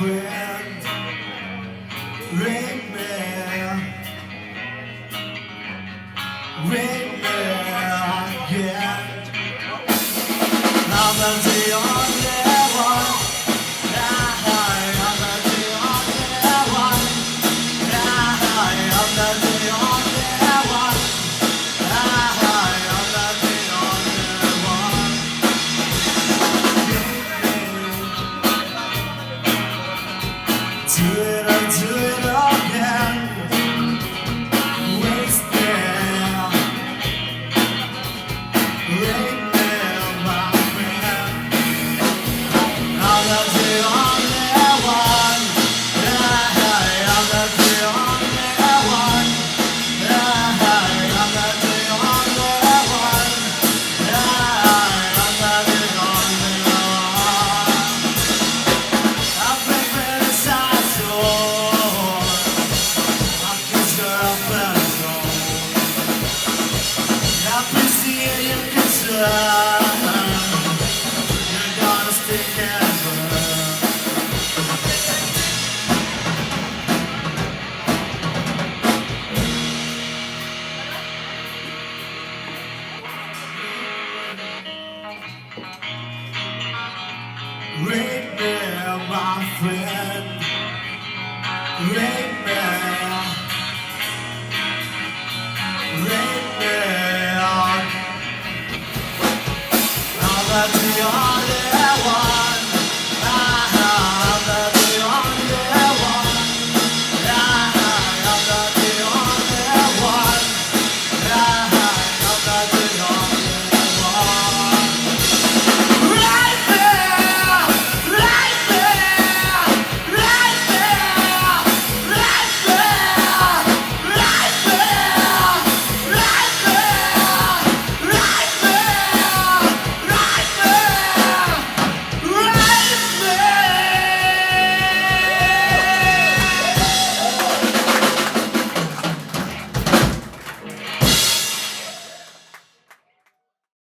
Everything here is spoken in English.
friend, ring me, again. I'm the only one. I'm the only one. I'm the only one. I'm the only one. Do it again. Wasted. Ring me, my friend. I'm the only one. I'm the only one. I'm the only one. I'm the only one. I've been criticized, I'm just girlfriend. I appreciate your concern. You're gonna stick and burn. Ring me, my friend. Ring